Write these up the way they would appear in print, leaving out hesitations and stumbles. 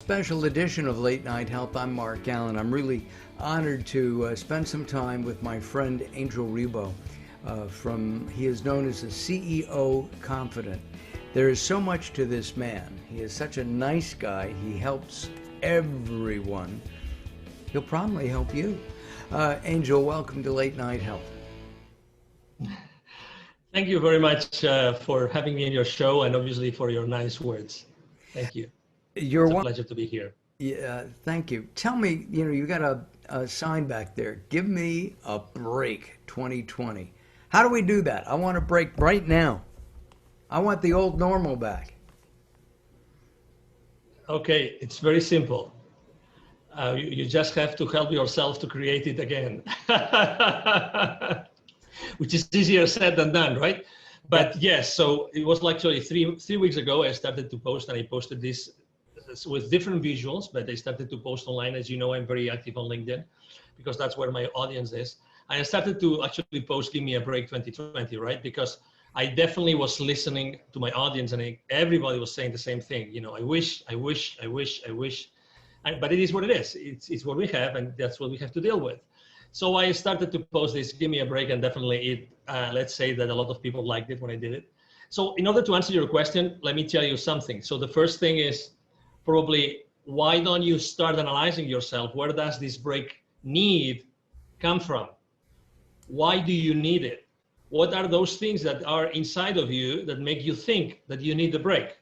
special edition of Late Night Health. I'm Mark Allen. I'm really honored to spend some time with my friend Angel Ribo. He is known as the CEO Confidant. There is so much to this man. He is such a nice guy. He helps everyone. He'll probably help you. Angel, welcome to Late Night Health. Thank you very much for having me in your show and obviously for your nice words. Thank you. It's a pleasure to be here. Yeah, thank you. Tell me, you got a sign back there. Give me a break 2020. How do we do that? I want a break right now. I want the old normal back. Okay, it's very simple. You just have to help yourself to create it again, which is easier said than done, right? But yes, so it was actually three weeks ago I started to post, and I posted this with different visuals, but I started to post online. As you know, I'm very active on LinkedIn because that's where my audience is. And I started to actually post, give me a break 2020, right? Because I definitely was listening to my audience and everybody was saying the same thing. I wish. But it is what it is. It's what we have, and that's what we have to deal with. So I started to post this, give me a break, and definitely let's say that a lot of people liked it when I did it. So in order to answer your question, let me tell you something. So the first thing is probably, why don't you start analyzing yourself? Where does this break need come from? Why do you need it? What are those things that are inside of you that make you think that you need the break?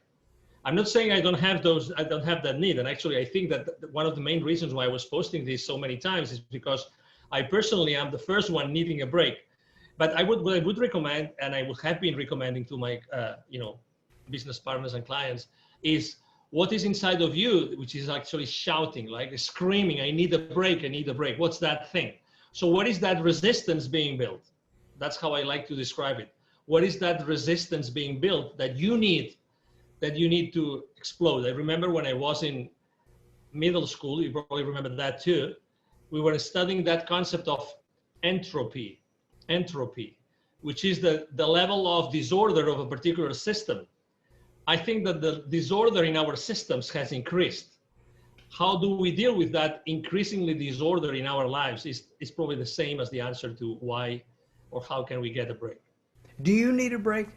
I'm not saying I don't have that need. And actually, I think that one of the main reasons why I was posting this so many times is because I personally am the first one needing a break. But what I would recommend, and I would have been recommending to my business partners and clients, is what is inside of you, which is actually shouting, like screaming, I need a break, I need a break. What's that thing? So what is that resistance being built? That's how I like to describe it. What is that resistance being built that you need to explode? I remember when I was in middle school, you probably remember that too, we were studying that concept of entropy, which is the level of disorder of a particular system. I think that the disorder in our systems has increased. How do we deal with that increasingly disorder in our lives is probably the same as the answer to why or how can we get a break. Do you need a break?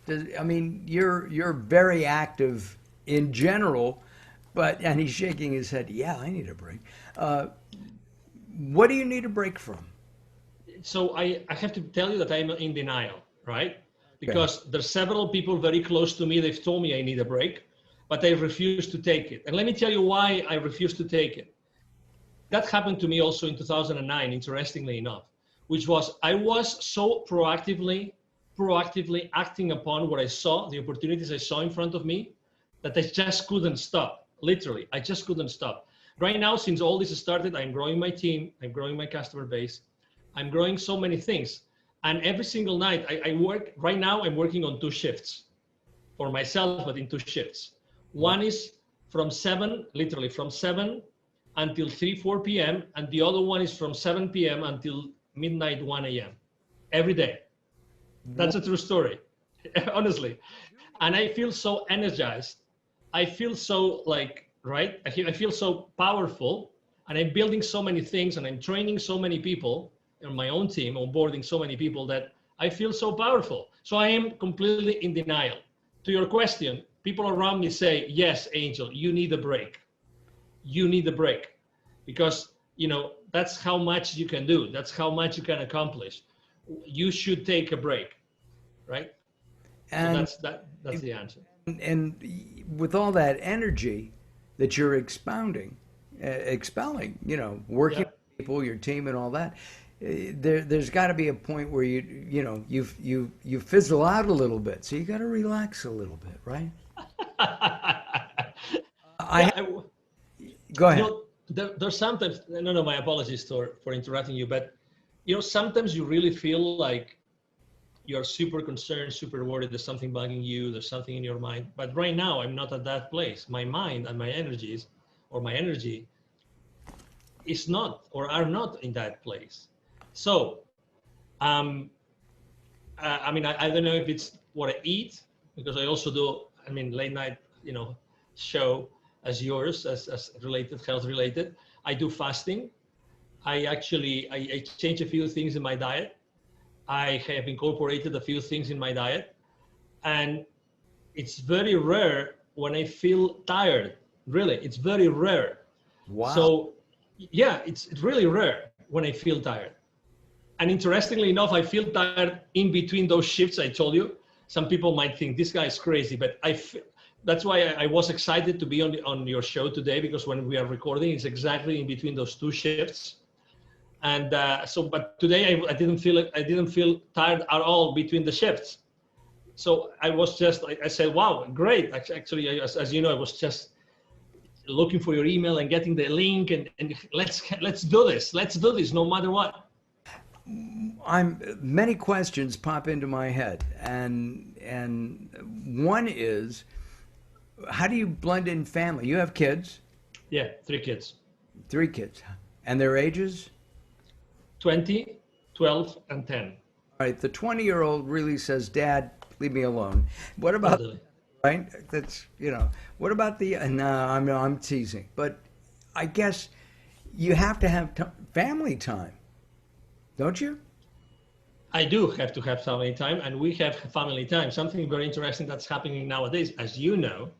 You're very active in general, and he's shaking his head. Yeah, I need a break. What do you need a break from? So I have to tell you that I'm in denial, right? Because there's several people very close to me, they've told me I need a break, but I refuse to take it. And let me tell you why I refuse to take it. That happened to me also in 2009, interestingly enough, which was I was so proactively acting upon what I saw, the opportunities I saw in front of me, that I just couldn't stop. Literally, I just couldn't stop. Right now, since all this started, I'm growing my team, I'm growing my customer base, I'm growing so many things. And every single night I work, right now I'm working on 2 shifts for myself, but in 2 shifts. One is from 7 until 4 p.m. And the other one is from 7 p.m. until midnight, 1 a.m. every day. That's a true story, honestly. And I feel so energized. I feel so right? I feel so powerful, and I'm building so many things, and I'm training so many people on my own team, onboarding so many people that I feel so powerful. So I am completely in denial. To your question, people around me say, yes, Angel, you need a break. You need a break because, that's how much you can do. That's how much you can accomplish. You should take a break, right? And so that's the answer. And with all that energy that you're expelling, working with people, your team, and all that, there's got to be a point where you fizzle out a little bit. So you got to relax a little bit, right? Go ahead. There's sometimes, no, my apologies for interrupting you, but sometimes you really feel like you're super concerned, super worried, there's something bugging you, there's something in your mind. But right now, I'm not at that place. My mind and my energy is not or are not in that place. So, I don't know if it's what I eat, because I also do, late night, show. as yours, as related, health related. I do fasting. I change a few things in my diet. I have incorporated a few things in my diet, and it's very rare when I feel tired. Really, it's very rare. Wow. So yeah, it's really rare when I feel tired. And interestingly enough, I feel tired in between those shifts I told you. Some people might think this guy is crazy, but that's why I was excited to be on your show today, because when we are recording, it's exactly in between those two shifts. And but today I didn't feel it. I didn't feel tired at all between the shifts. So I was just, I said, wow, great. Actually, as you know, I was just looking for your email and getting the link, and let's do this. Let's do this no matter what. Many questions pop into my head, and one is, how do you blend in family? You have kids, Yeah, 3 kids, 3 kids, and their ages? 20, 12, and 10. All right, the 20-year-old really says, "Dad, leave me alone." What about, Totally. right? That's, what about the, no, I'm teasing, but I guess you have to have family time, don't you? I do have to have family time, and we have family time. Something very interesting that's happening nowadays, as you know,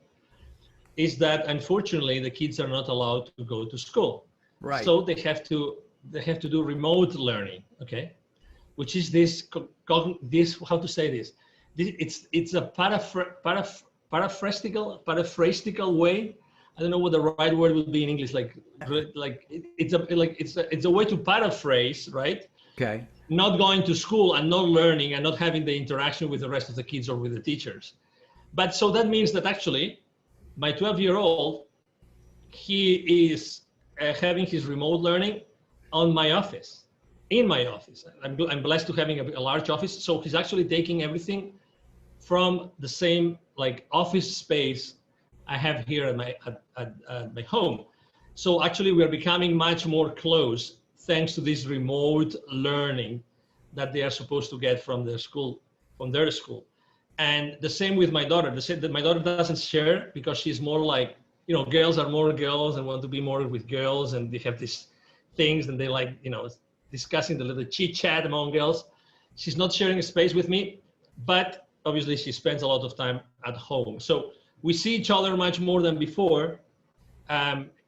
is that unfortunately the kids are not allowed to go to school. Right. So they have to do remote learning, okay? Which is this how to say this? It's a paraphrasetical way. I don't know what the right word would be in English. It's a way to paraphrase, right? Okay. Not going to school and not learning and not having the interaction with the rest of the kids or with the teachers. But so that means that actually my 12-year-old, he is having his remote learning on my office, in my office. I'm blessed to having a large office. So he's actually taking everything from the same like office space I have here at my home. So actually we're becoming much more close thanks to this remote learning that they are supposed to get from their school, And the same with my daughter. The same that my daughter doesn't share because she's more like, girls are more girls and want to be more with girls, and they have these things and they like, discussing the little chit chat among girls. She's not sharing a space with me, but obviously she spends a lot of time at home. So we see each other much more than before.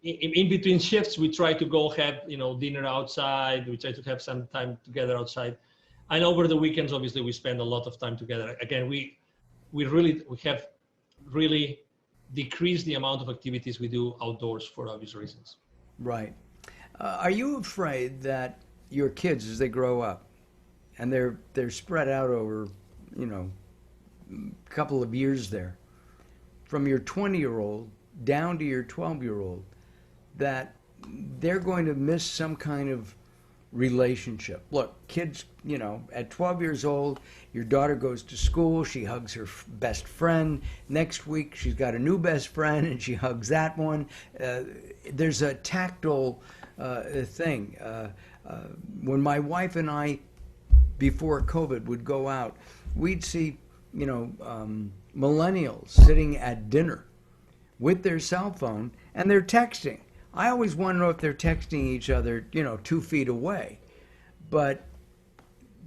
In between shifts, we try to go have, dinner outside. We try to have some time together outside. And over the weekends, obviously, we spend a lot of time together. Again, we have really decreased the amount of activities we do outdoors for obvious reasons. Right. Are you afraid that your kids, as they grow up, and they're spread out over, a couple of years there, from your 20-year-old down to your 12-year-old, that they're going to miss some kind of relationship? Look, kids, at 12 years old, your daughter goes to school, she hugs her best friend. Next week, she's got a new best friend, and she hugs that one. There's a tactile thing. When my wife and I, before COVID, would go out, we'd see, millennials sitting at dinner with their cell phone, and they're texting. I always want to know if they're texting each other, 2 feet away. But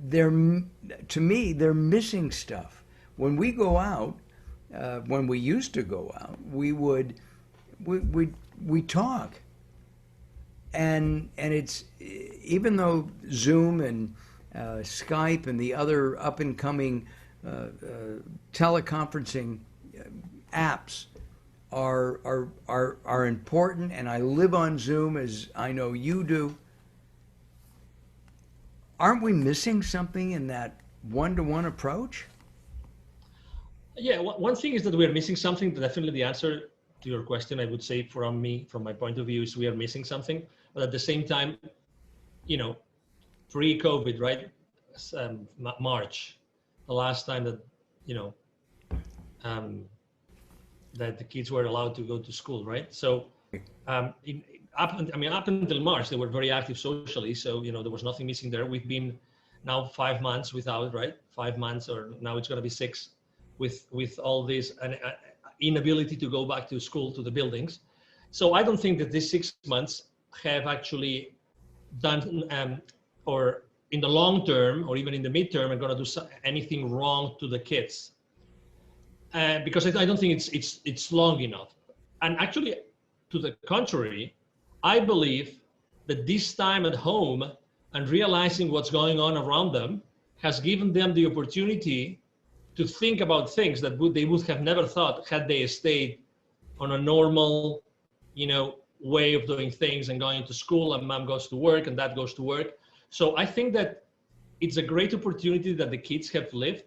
to me, they're missing stuff. When we go out, when we used to go out, we talk. And it's, even though Zoom and Skype and the other up and coming teleconferencing apps are important, and I live on Zoom, as I know you do, aren't we missing something in that one-to-one approach? Yeah, one thing is that we're missing something. Definitely the answer to your question, I would say from my point of view, is we are missing something. But at the same time, pre-COVID, right? March, the last time that, that the kids were allowed to go to school, right? So up until March, they were very active socially. So, there was nothing missing there. We've been now 5 months without, right? 5 months, or now it's going to be 6 with all this inability to go back to school, to the buildings. So I don't think that these 6 months have actually done, or in the long term, or even in the midterm, are going to do anything wrong to the kids. Because I don't think it's long enough. And actually, to the contrary, I believe that this time at home and realizing what's going on around them has given them the opportunity to think about things that they would have never thought had they stayed on a normal, way of doing things and going to school, and mom goes to work and dad goes to work. So I think that it's a great opportunity that the kids have lived.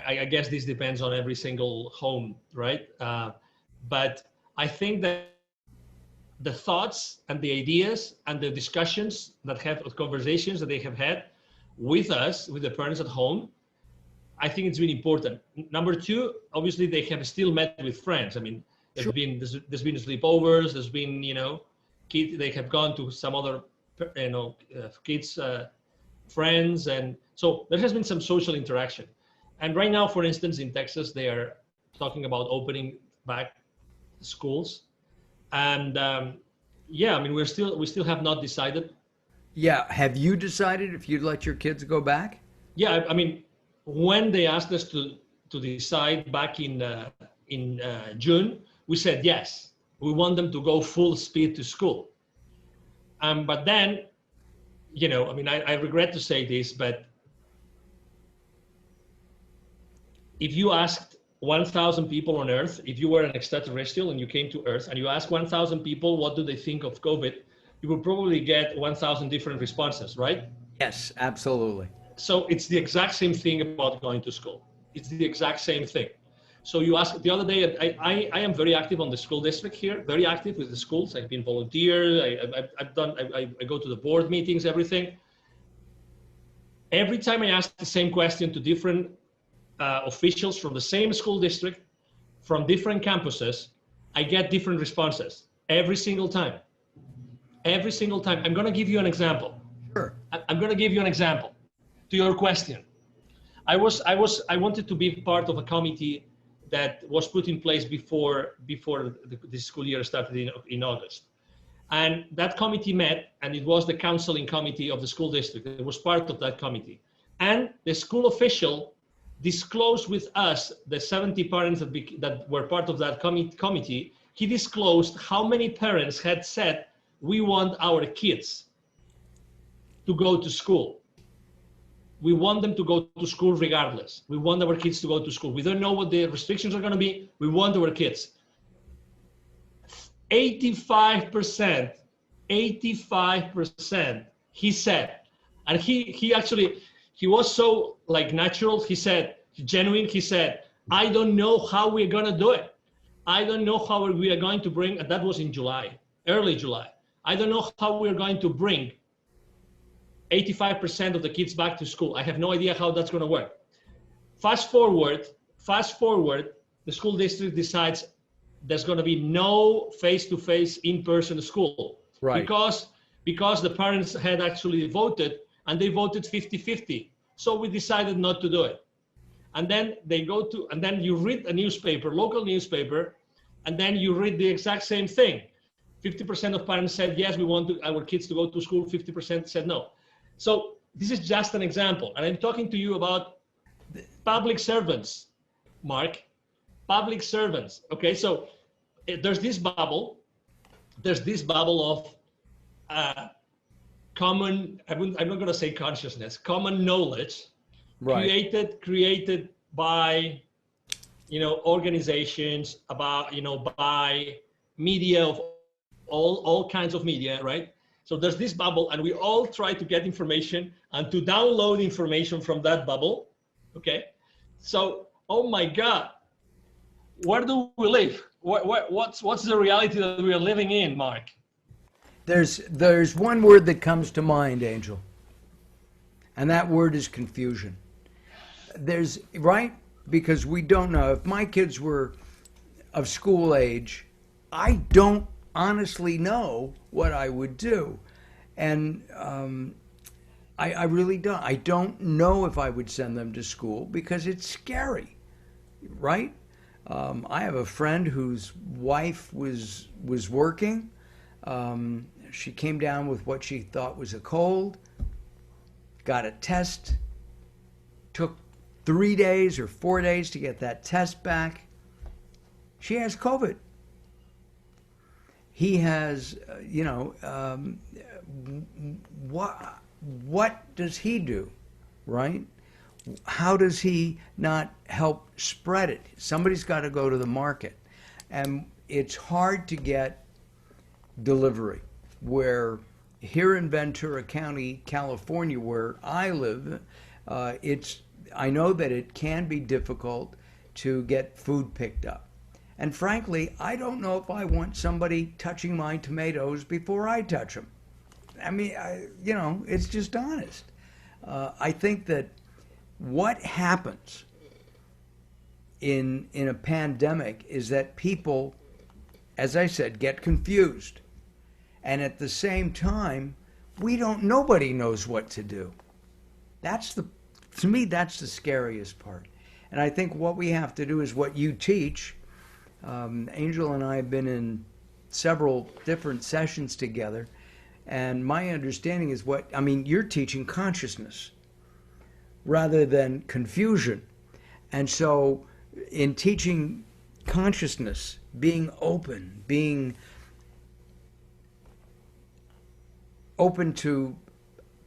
I guess this depends on every single home, right? But I think that the thoughts and the ideas and the discussions conversations that they have had with us, with the parents at home, I think it's really important. Number two, obviously they have still met with friends. I mean, there's been sleepovers, there's been, kids, they have gone to some other, kids, friends. And so there has been some social interaction. And right now, for instance, in Texas, they are talking about opening back schools. And yeah, I mean, we still have not decided. Yeah. Have you decided if you'd let your kids go back? Yeah, I mean, when they asked us to decide back in June, we said yes. We want them to go full speed to school. But then, I mean, I regret to say this, but if you asked 1,000 people on Earth, if you were an extraterrestrial and you came to Earth and you asked 1,000 people what do they think of COVID, you would probably get 1,000 different responses, right? Yes, absolutely. So it's the exact same thing about going to school. It's the exact same thing. So you asked the other day, I am very active on the school district here, very active with the schools. I've been volunteer. I go to the board meetings, everything. Every time I ask the same question to different officials from the same school district, from different campuses, I get different responses every single time. Every single time. I'm going to give you an example. Sure. I'm going to give you an example to your question. I wanted to be part of a committee that was put in place before the school year started in August. And that committee met, and it was the counseling committee of the school district. It was part of that committee. And the school official disclosed with us, the 70 parents that were part of that committee, he disclosed how many parents had said, we want our kids to go to school. We want them to go to school regardless. We want our kids to go to school. We don't know what the restrictions are going to be. We want our kids. 85%, he said, and he was so natural. He said, genuine. He said, I don't know how we're going to do it. I don't know how we are going to bring, and that was in July, early July. I don't know how we're going to bring 85% of the kids back to school. I have no idea how that's going to work. Fast forward, the school district decides there's going to be no face-to-face in-person school. Right. Because the parents had actually voted, and they voted 50-50. So we decided not to do it. And then and then you read a newspaper, local newspaper, and then you read the exact same thing. 50% of parents said, yes, we want our kids to go to school. 50% said no. So this is just an example. And I'm talking to you about public servants, Mark, public servants. Okay, so there's this bubble of common, I'm not going to say consciousness, common knowledge, right, created by, organizations, by media of all kinds of media, right? So there's this bubble, and we all try to get information and to download information from that bubble, okay? So, oh my God, where do we live? What's the reality that we are living in, Mark? There's one word that comes to mind, Angel, and that word is confusion. Right? Because we don't know. If my kids were of school age, I don't honestly know what I would do. And I really don't. I don't know if I would send them to school because it's scary, right? I have a friend whose wife was working. She came down with what she thought was a cold, got a test, took 3 days or 4 days to get that test back. She has COVID. He has, what does he do, right? How does he not help spread it? Somebody's got to go to the market. And it's hard to get delivery. Where here in Ventura County, California, where I live, I know that it can be difficult to get food picked up. And frankly, I don't know if I want somebody touching my tomatoes before I touch them. I mean, it's just honest. I think that what happens in a pandemic is that people, as I said, get confused. And at the same time, nobody knows what to do. To me, that's the scariest part. And I think what we have to do is what you teach. Angel and I have been in several different sessions together. And my understanding is you're teaching consciousness rather than confusion. And so in teaching consciousness, being open to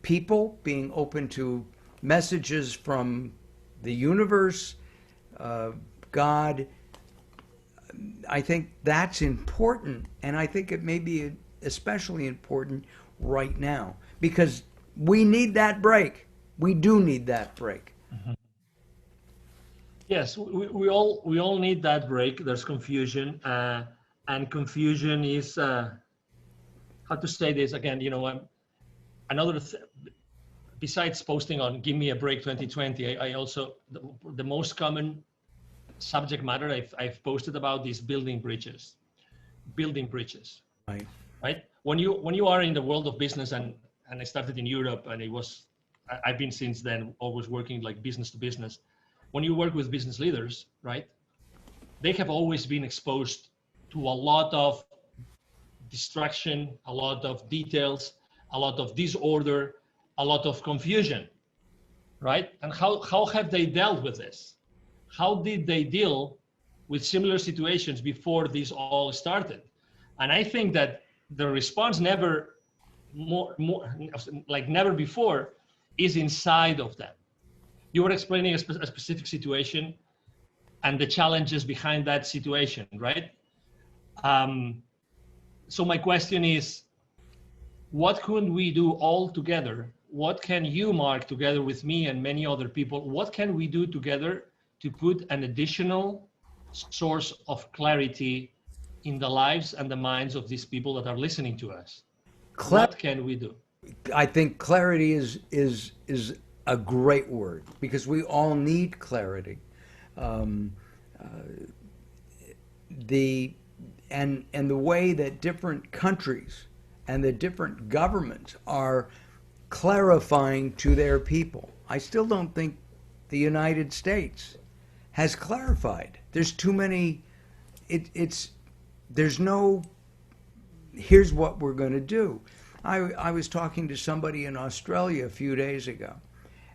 people, being open to messages from the universe, God, I think that's important. And I think it may be especially important right now because we need that break. We do need that break. Mm-hmm. Yes, we all need that break. There's confusion, and confusion is how to say this again. Besides posting on "Give Me a Break 2020," I also the most common subject matter I've posted about is building bridges. Right. When you are in the world of business, and I started in Europe, and I've been since then always working like business to business. When you work with business leaders, right, they have always been exposed to a lot of distraction, a lot of details, a lot of disorder, a lot of confusion, right? And how have they dealt with this? How did they deal with similar situations before this all started? And I think that the response never before is inside of them. You were explaining a specific situation and the challenges behind that situation, right? So my question is, what can we do all together? What can you, Mark, together with me and many other people, what can we do together to put an additional source of clarity in the lives and the minds of these people that are listening to us? What can we do? I think clarity is a great word because we all need clarity. The way that different countries and the different governments are clarifying to their people. I still don't think the United States has clarified. There's too many. There's no. Here's what we're going to do. I was talking to somebody in Australia a few days ago,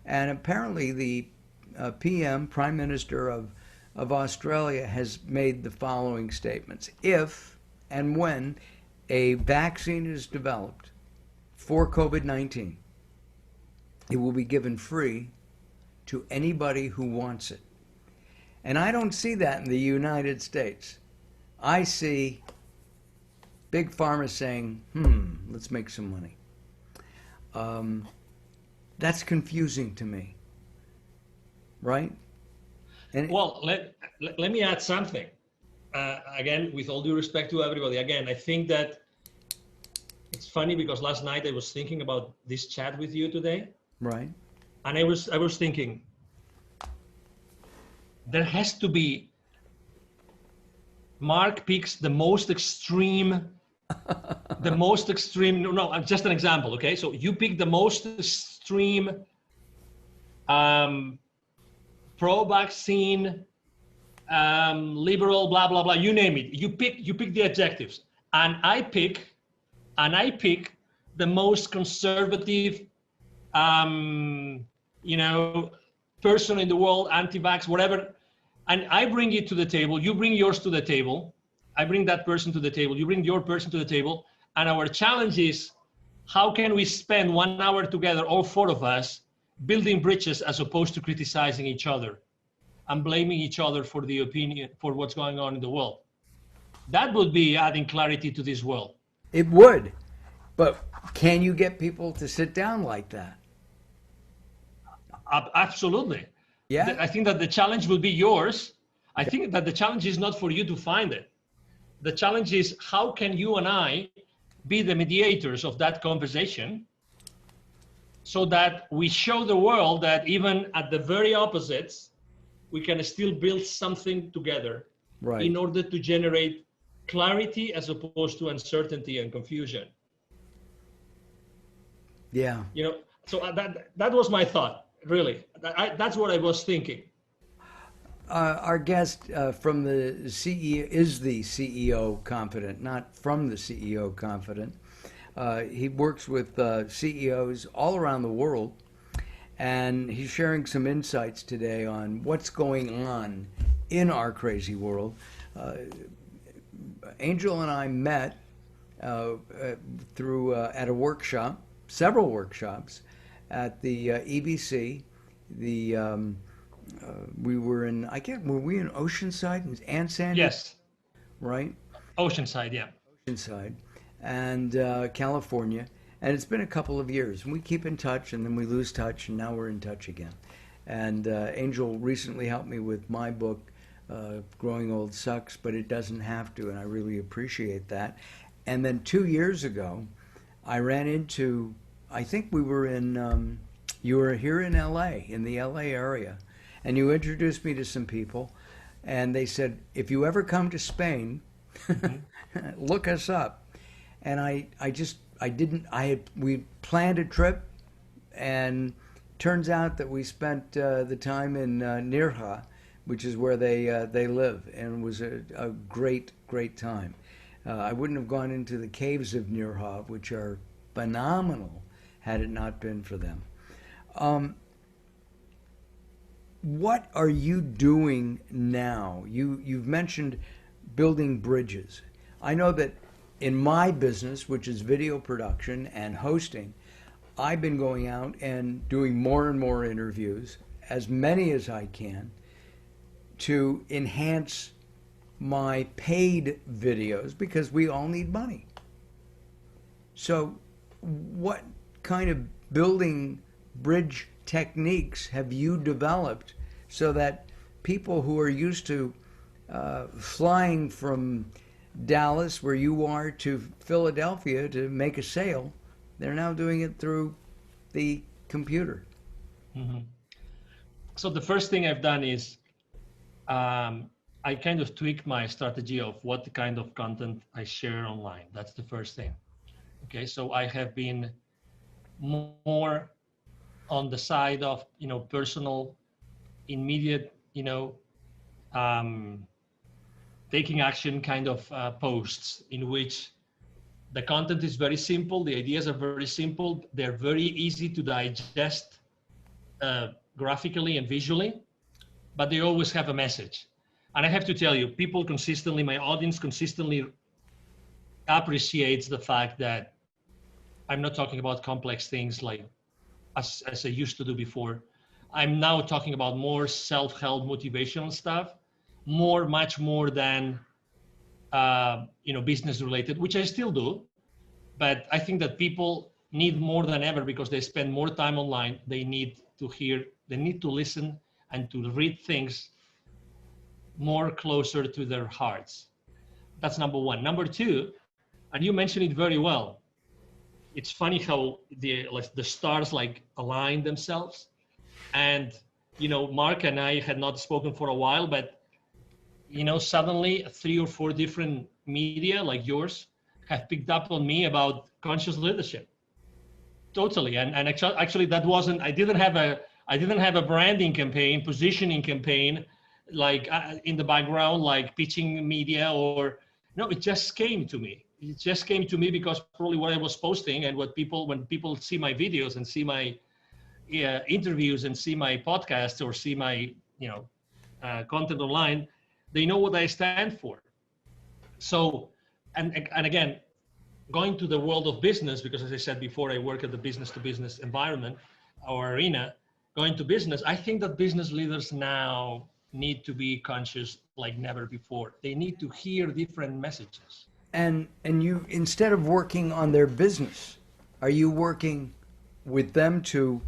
and apparently the PM, Prime Minister of Australia, has made the following statements. If and when a vaccine is developed for COVID-19, it will be given free to anybody who wants it. And I don't see that in the United States. I see Big Pharma saying, let's make some money. That's confusing to me, right? And well, let me add something. Again, with all due respect to everybody, again, I think that it's funny because last night I was thinking about this chat with you today. Right. And I was thinking, there has to be, Mark picks the most extreme, no, just an example, okay? So you pick the most extreme pro-vaccine liberal, blah, blah, blah, you name it. You pick the adjectives. And I pick the most conservative, you know, person in the world, anti-vax, whatever. And I bring it to the table. You bring yours to the table. I bring that person to the table. You bring your person to the table. And our challenge is, how can we spend 1 hour together, all four of us, building bridges as opposed to criticizing each other and blaming each other for the opinion, for what's going on in the world? That would be adding clarity to this world. It would. But can you get people to sit down like that? Absolutely. Yeah. I think that the challenge will be yours. I think that the challenge is not for you to find it. The challenge is, how can you and I be the mediators of that conversation so that we show the world that even at the very opposites, we can still build something together, right, in order to generate clarity as opposed to uncertainty and confusion. Yeah. You know, so that was my thought, really. That's what I was thinking. Our guest from the CEO is the CEO Confidant, not from the CEO Confidant. He works with CEOs all around the world, and he's sharing some insights today on what's going on in our crazy world. Angel and I met through at a workshop, several workshops at the EBC. We were in, were we in Oceanside and Sandy? Yes. Right? Oceanside, yeah. Oceanside and California. And it's been a couple of years. And we keep in touch, and then we lose touch, and now we're in touch again. And Angel recently helped me with my book, Growing Old Sucks, but it doesn't have to, and I really appreciate that. And then 2 years ago, I ran into, I think we were in, you were here in LA, in the LA area, and you introduced me to some people, and they said, if you ever come to Spain, look us up. And we planned a trip, and turns out that we spent the time in Nirja, which is where they live, and it was a great time. I wouldn't have gone into the caves of Nirja, which are phenomenal, had it not been for them. What are you doing now? You've mentioned building bridges. I know that in my business, which is video production and hosting, I've been going out and doing more and more interviews, as many as I can, to enhance my paid videos, because we all need money. So what kind of building bridge techniques have you developed so that people who are used to flying from Dallas, where you are, to Philadelphia to make a sale, they're now doing it through the computer? Mm-hmm. So the first thing I've done is I kind of tweak my strategy of what kind of content I share online. That's the first thing. Okay, so I have been more on the side of, personal, immediate, taking action kind of posts, in which the content is very simple, the ideas are very simple, they're very easy to digest graphically and visually, but they always have a message. And I have to tell you, people consistently, my audience consistently appreciates the fact that I'm not talking about complex things like as I used to do before. I'm now talking about more self-help motivational stuff, much more than business related, which I still do. But I think that people need more than ever, because they spend more time online. They need to hear, they need to listen and to read things more closer to their hearts. That's number one. Number two, and you mentioned it very well, it's funny how the stars align themselves. And, Mark and I had not spoken for a while, but, suddenly 3 or 4 different media like yours have picked up on me about conscious leadership. Totally. And actually that wasn't, I didn't have a branding campaign, positioning campaign like in the background, like pitching media, or no, it just came to me. It just came to me because probably what I was posting and when people see my videos and see my interviews and see my podcasts or see my, content online, they know what I stand for. So, and again, going to the world of business, because as I said before, I work at the business to business environment or arena, going to business, I think that business leaders now need to be conscious like never before. They need to hear different messages. And you, instead of working on their business, are you working with them to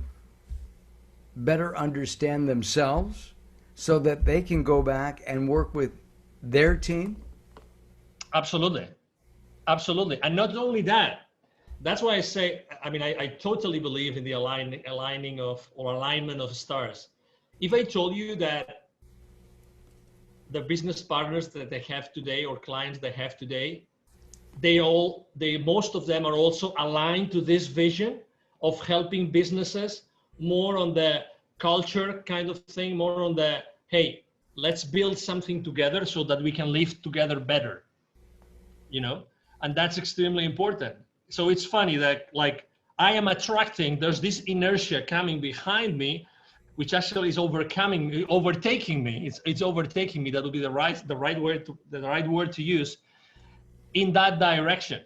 better understand themselves so that they can go back and work with their team? Absolutely. Absolutely. And not only that, that's why I say, I totally believe in the alignment of stars. If I told you that the business partners that they have today or clients they have today, most of them are also aligned to this vision of helping businesses more on the culture kind of thing, more on the, hey, let's build something together so that we can live together better, and that's extremely important. So it's funny that like I am attracting, there's this inertia coming behind me, which actually is overtaking me. It's overtaking me. That would be the right word to use, in that direction.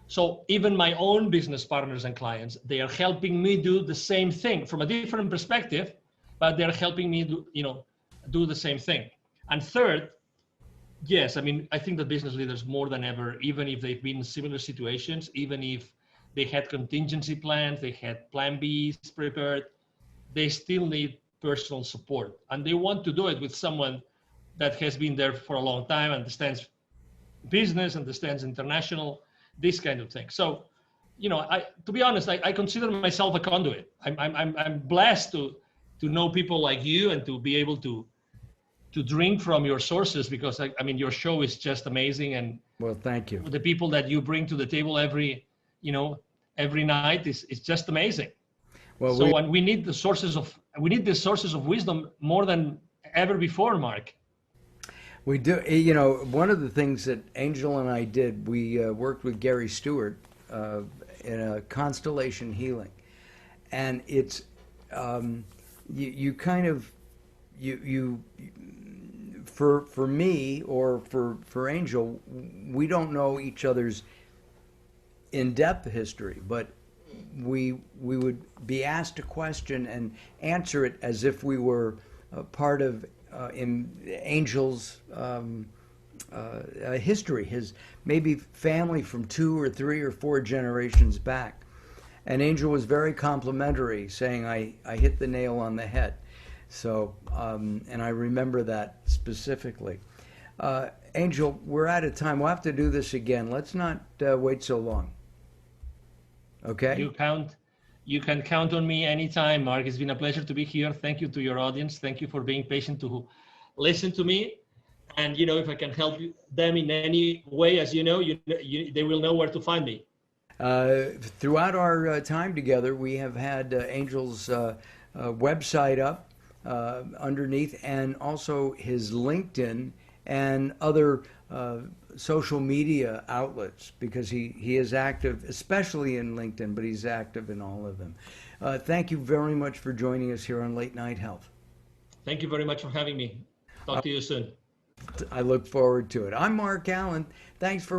So even my own business partners and clients, they are helping me do the same thing from a different perspective, but they're helping me do the same thing. And third, yes, I think that business leaders more than ever, even if they've been in similar situations, even if they had contingency plans, they had plan Bs prepared, they still need personal support. And they want to do it with someone that has been there for a long time, understands business, understands international, this kind of thing. So, to be honest, I consider myself a conduit. I'm blessed to know people like you and to be able to drink from your sources, because your show is just amazing, and Well, thank you. the people that you bring to the table every night is just amazing. Well, So, and we need the sources of wisdom more than ever before, Mark. we do. One of the things that Angel and I did, we worked with Gary Stewart in a constellation healing, and it's you kind of you for me or for Angel, we don't know each other's in-depth history, but we would be asked a question and answer it as if we were part of in Angel's history, his maybe family from 2 or 3 or 4 generations back. And Angel was very complimentary, saying I hit the nail on the head. So, and I remember that specifically. Angel, we're out of time. We'll have to do this again. Let's not wait so long. Okay? You can count on me anytime, Mark. It's been a pleasure to be here. Thank you to your audience. Thank you for being patient to listen to me. And, if I can help them in any way, as they will know where to find me. Throughout our time together, we have had Angel's website up underneath, and also his LinkedIn and other social media outlets, because he is active, especially in LinkedIn, but he's active in all of them. Thank you very much for joining us here on Late Night Health. Thank you very much for having me. Talk to you soon. I look forward to it. I'm Mark Allen. Thanks for